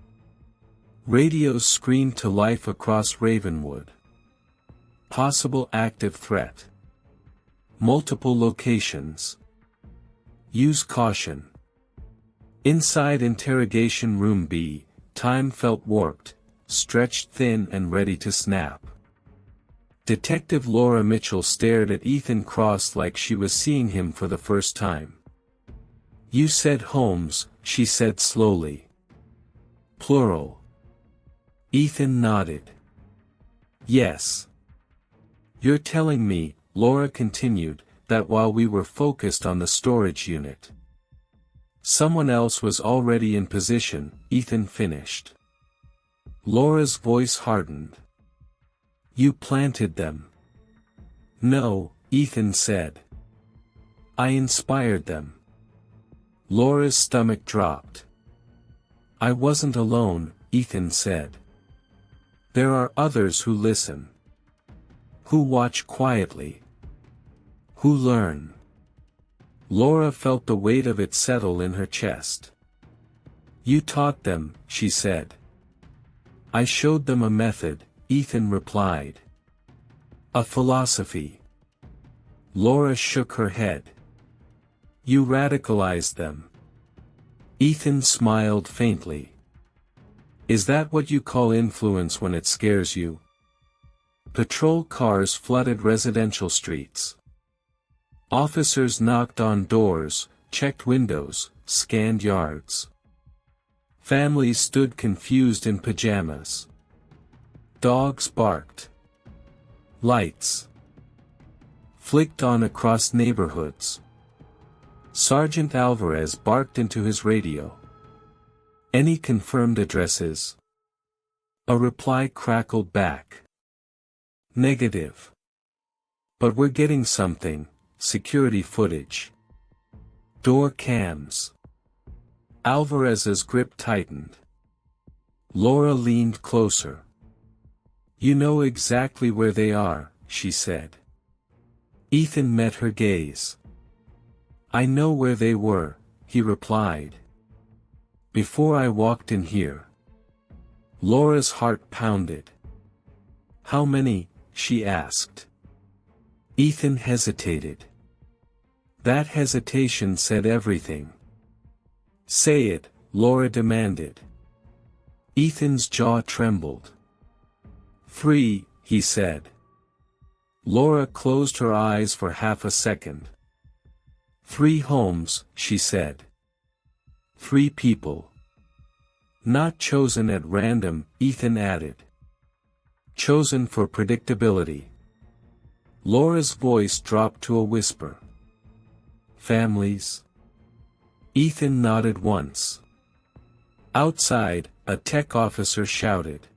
Radios screamed to life across Ravenwood. Possible active threat. Multiple locations. Use caution. Inside interrogation room B, time felt warped, stretched thin and ready to snap. Detective Laura Mitchell stared at Ethan Cross like she was seeing him for the first time. You said Holmes, she said slowly. Plural. Ethan nodded. Yes. You're telling me, Laura continued, that while we were focused on the storage unit, someone else was already in position, Ethan finished. Laura's voice hardened. You planted them. No, Ethan said. I inspired them. Laura's stomach dropped. I wasn't alone, Ethan said. There are others who listen. Who watch quietly. Who learn? Laura felt the weight of it settle in her chest. You taught them, she said. I showed them a method, Ethan replied. A philosophy. Laura shook her head. You radicalized them. Ethan smiled faintly. Is that what you call influence when it scares you? Patrol cars flooded residential streets. Officers knocked on doors, checked windows, scanned yards. Families stood confused in pajamas. Dogs barked. Lights flicked on across neighborhoods. Sergeant Alvarez barked into his radio. Any confirmed addresses? A reply crackled back. Negative. But we're getting something, security footage. Door cams. Alvarez's grip tightened. Laura leaned closer. You know exactly where they are, she said. Ethan met her gaze. I know where they were, he replied. Before I walked in here. Laura's heart pounded. How many? She asked. Ethan hesitated. That hesitation said everything. Say it, Laura demanded. Ethan's jaw trembled. 3, he said. Laura closed her eyes for half a second. 3 homes, she said. 3 people. Not chosen at random, Ethan added. Chosen for predictability. Laura's voice dropped to a whisper. Families? Ethan nodded once. Outside, a tech officer shouted.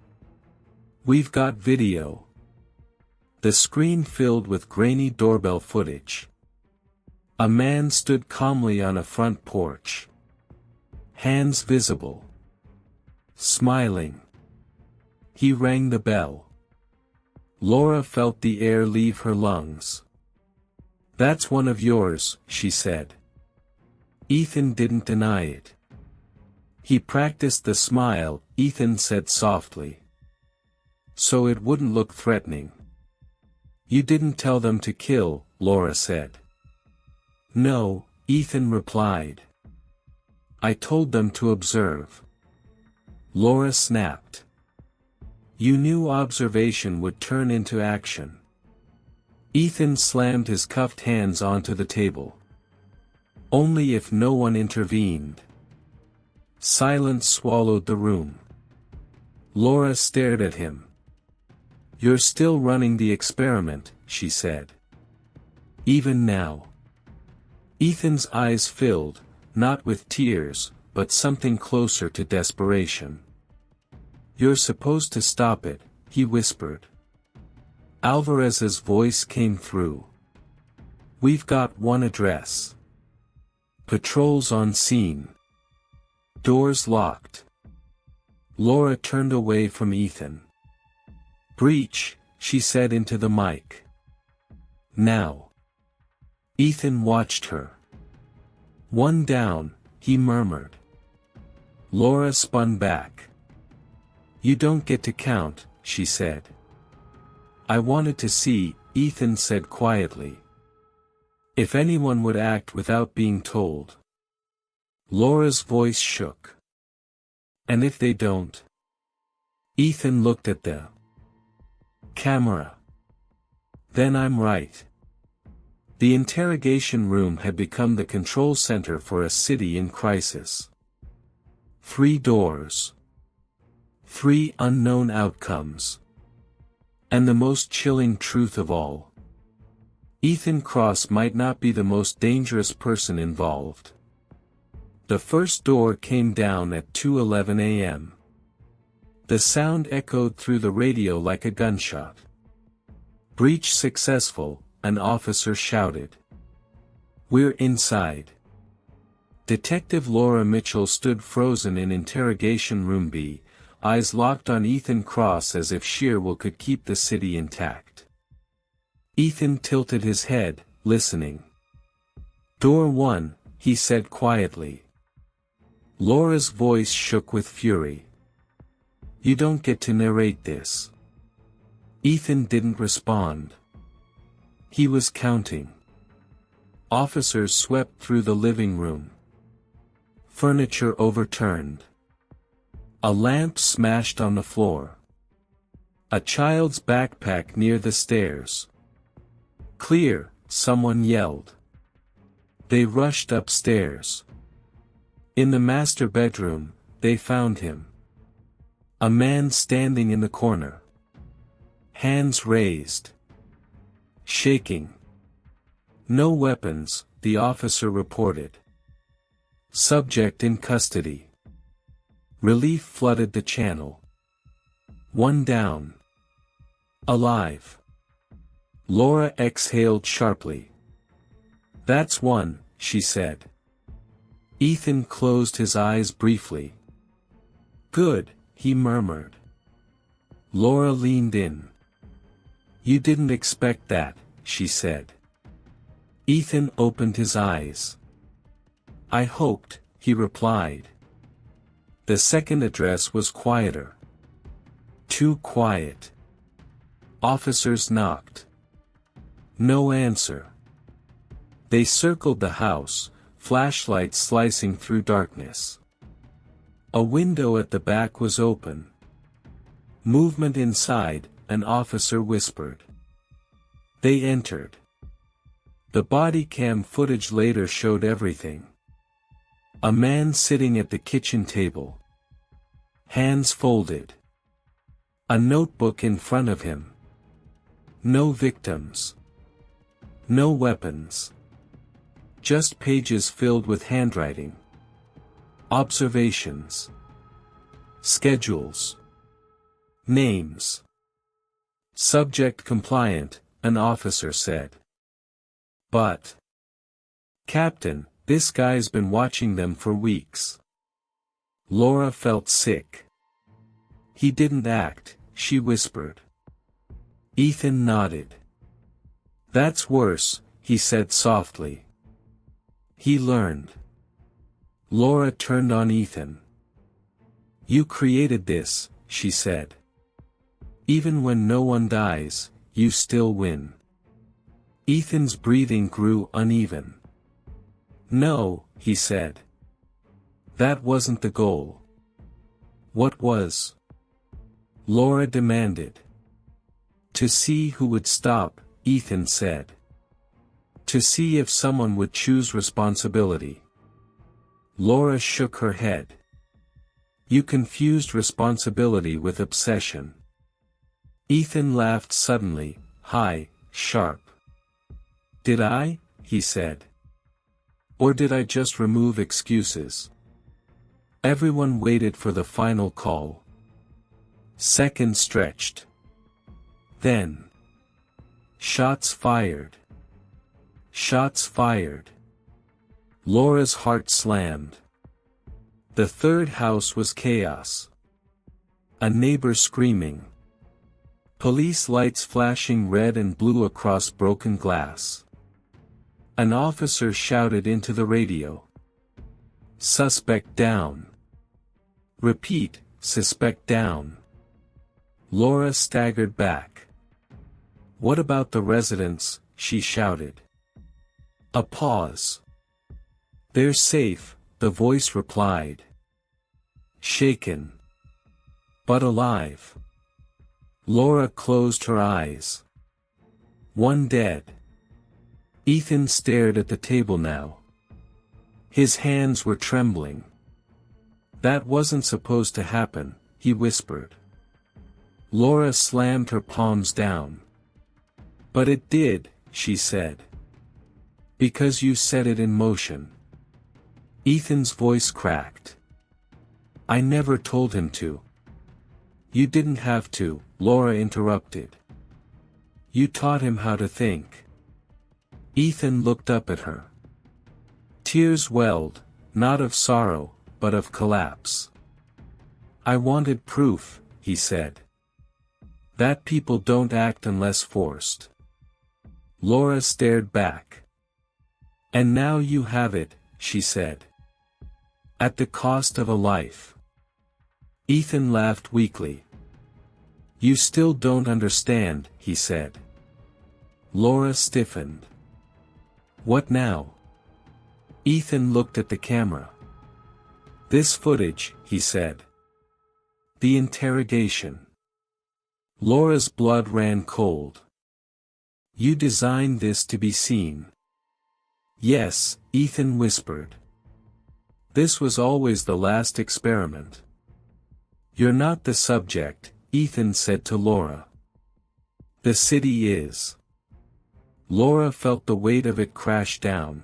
We've got video. The screen filled with grainy doorbell footage. A man stood calmly on a front porch. Hands visible. Smiling. He rang the bell. Laura felt the air leave her lungs. That's one of yours, she said. Ethan didn't deny it. He practiced the smile, Ethan said softly. So it wouldn't look threatening. You didn't tell them to kill, Laura said. No, Ethan replied. I told them to observe. Laura snapped. You knew observation would turn into action. Ethan slammed his cuffed hands onto the table. Only if no one intervened. Silence swallowed the room. Laura stared at him. You're still running the experiment, she said. Even now. Ethan's eyes filled, not with tears, but something closer to desperation. You're supposed to stop it, he whispered. Alvarez's voice came through. We've got one address. Patrols on scene. Doors locked. Laura turned away from Ethan. Breach, she said into the mic. Now. Ethan watched her. One down, he murmured. Laura spun back. You don't get to count, she said. I wanted to see, Ethan said quietly. If anyone would act without being told. Laura's voice shook. And if they don't? Ethan looked at the camera. Then I'm right. The interrogation room had become the control center for a city in crisis. 3 doors. 3 unknown outcomes. And the most chilling truth of all. Ethan Cross might not be the most dangerous person involved. The first door came down at 2:11 a.m. The sound echoed through the radio like a gunshot. Breach successful, an officer shouted. We're inside. Detective Laura Mitchell stood frozen in interrogation room B, eyes locked on Ethan Cross as if sheer will could keep the city intact. Ethan tilted his head, listening. Door 1, he said quietly. Laura's voice shook with fury. You don't get to narrate this. Ethan didn't respond. He was counting. Officers swept through the living room. Furniture overturned. A lamp smashed on the floor. A child's backpack near the stairs. Clear, someone yelled. They rushed upstairs. In the master bedroom, they found him. A man standing in the corner. Hands raised. Shaking. No weapons, the officer reported. Subject in custody. Relief flooded the channel. One down. Alive. Laura exhaled sharply. That's one, she said. Ethan closed his eyes briefly. Good, he murmured. Laura leaned in. You didn't expect that, she said. Ethan opened his eyes. I hoped, he replied. The second address was quieter. Too quiet. Officers knocked. No answer. They circled the house, flashlights slicing through darkness. A window at the back was open. Movement inside, an officer whispered. They entered. The body cam footage later showed everything. A man sitting at the kitchen table. Hands folded. A notebook in front of him. No victims. No weapons. Just pages filled with handwriting. Observations. Schedules. Names. Subject compliant, an officer said. But, Captain, this guy's been watching them for weeks. Laura felt sick. He didn't act, she whispered. Ethan nodded. That's worse, he said softly. He learned. Laura turned on Ethan. You created this, she said. Even when no one dies, you still win. Ethan's breathing grew uneven. No, he said. That wasn't the goal. What was? Laura demanded. To see who would stop, Ethan said. To see if someone would choose responsibility. Laura shook her head. You confused responsibility with obsession. Ethan laughed suddenly, high, sharp. Did I? He said. Or did I just remove excuses? Everyone waited for the final call. Seconds stretched. Then. Shots fired. Shots fired. Laura's heart slammed. The third house was chaos. A neighbor screaming. Police lights flashing red and blue across broken glass. An officer shouted into the radio. Suspect down. Repeat, suspect down. Laura staggered back. What about the residents? She shouted. A pause. They're safe, the voice replied. Shaken. But alive. Laura closed her eyes. One dead. Ethan stared at the table now. His hands were trembling. That wasn't supposed to happen, he whispered. Laura slammed her palms down. But it did, she said. Because you set it in motion. Ethan's voice cracked. I never told him to. You didn't have to, Laura interrupted. You taught him how to think. Ethan looked up at her. Tears welled, not of sorrow, but of collapse. I wanted proof, he said. That people don't act unless forced. Laura stared back. "And now you have it," she said. "At the cost of a life." Ethan laughed weakly. "You still don't understand," he said. Laura stiffened. "What now?" Ethan looked at the camera. "This footage," he said. "The interrogation." Laura's blood ran cold. "You designed this to be seen." "Yes," Ethan whispered. "This was always the last experiment." "You're not the subject," Ethan said to Laura. "The city is." Laura felt the weight of it crash down.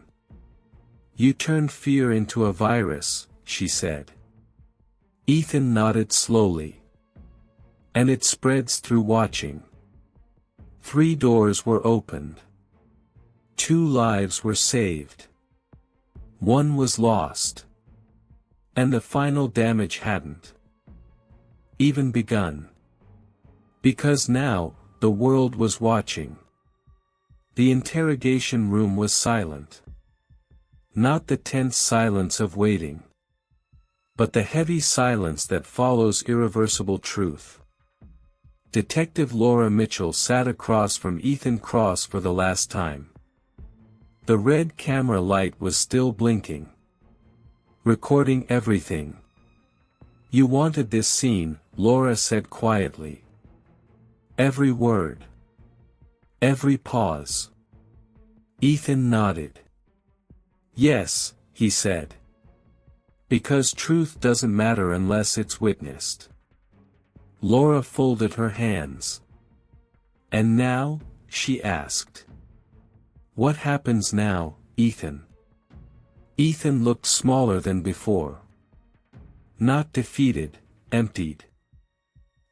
"You turned fear into a virus," she said. Ethan nodded slowly. "And it spreads through watching." 3 doors were opened. 2 lives were saved. 1 was lost. And the final damage hadn't even begun. Because now, the world was watching. The interrogation room was silent. Not the tense silence of waiting, but the heavy silence that follows irreversible truth. Detective Laura Mitchell sat across from Ethan Cross for the last time. The red camera light was still blinking, recording everything. "You wanted this scene," Laura said quietly. "Every word. Every pause." Ethan nodded. "Yes," he said. "Because truth doesn't matter unless it's witnessed." Laura folded her hands. "And now?" she asked. "What happens now, Ethan?" Ethan looked smaller than before. Not defeated, emptied.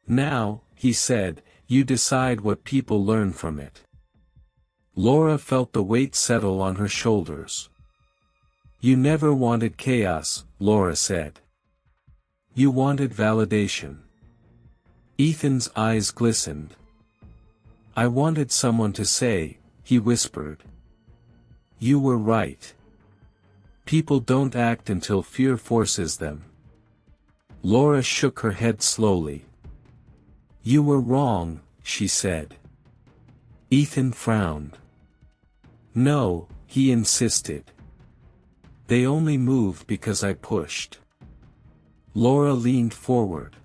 "Now," he said, "you decide what people learn from it." Laura felt the weight settle on her shoulders. "You never wanted chaos," Laura said. "You wanted validation." Ethan's eyes glistened. "I wanted someone to say," he whispered. "You were right. People don't act until fear forces them." Laura shook her head slowly. "You were wrong," she said. Ethan frowned. "No," he insisted. "They only move because I pushed." Laura leaned forward.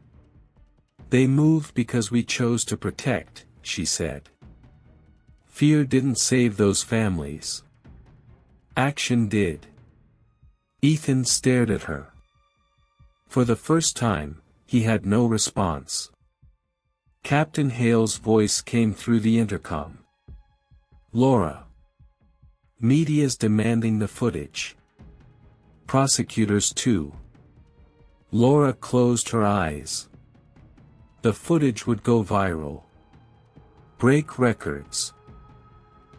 "They moved because we chose to protect," she said. "Fear didn't save those families. Action did." Ethan stared at her. For the first time, he had no response. Captain Hale's voice came through the intercom. "Laura. Media's demanding the footage. Prosecutors too." Laura closed her eyes. The footage would go viral. Break records.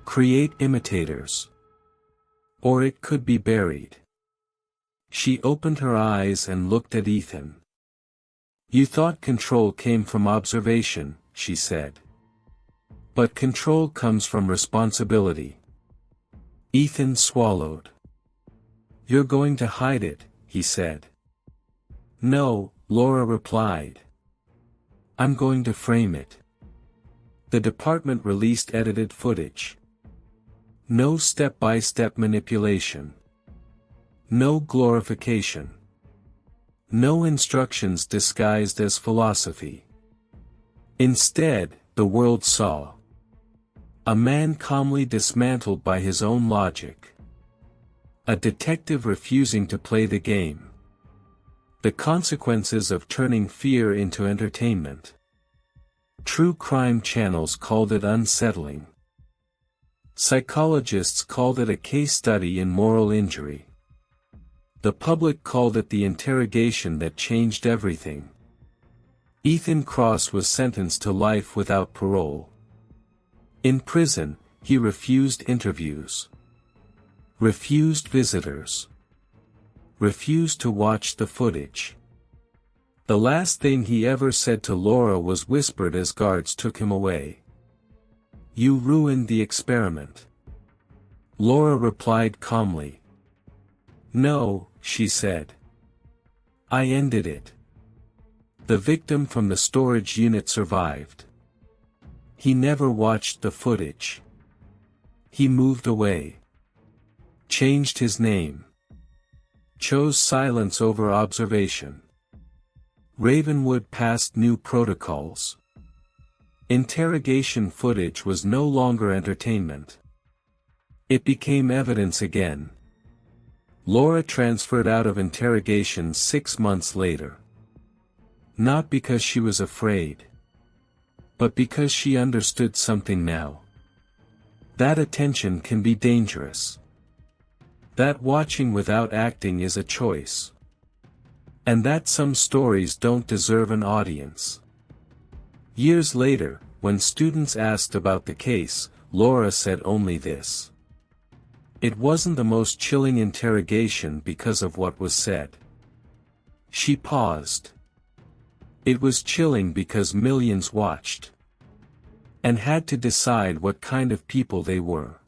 Create imitators. Or it could be buried. She opened her eyes and looked at Ethan. "You thought control came from observation," she said. "But control comes from responsibility." Ethan swallowed. "You're going to hide it," he said. "No," Laura replied. "I'm going to frame it." The department released edited footage. No step-by-step manipulation. No glorification. No instructions disguised as philosophy. Instead, the world saw a man calmly dismantled by his own logic. A detective refusing to play the game. The consequences of turning fear into entertainment. True crime channels called it unsettling. Psychologists called it a case study in moral injury. The public called it the interrogation that changed everything. Ethan Cross was sentenced to life without parole. In prison, he refused interviews. Refused visitors. Refused to watch the footage. The last thing he ever said to Laura was whispered as guards took him away. You ruined the experiment. Laura replied calmly. No, she said. I ended it. The victim from the storage unit survived. He never watched the footage. He moved away. Changed his name. Chose silence over observation. Ravenwood passed new protocols. Interrogation footage was no longer entertainment. It became evidence again. Laura transferred out of interrogation 6 months later. Not because she was afraid, but because she understood something now. That attention can be dangerous. That watching without acting is a choice. And that some stories don't deserve an audience. Years later, when students asked about the case, Laura said only this. It wasn't the most chilling interrogation because of what was said. She paused. It was chilling because millions watched. And had to decide what kind of people they were.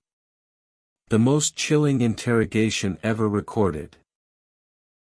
The most chilling interrogation ever recorded.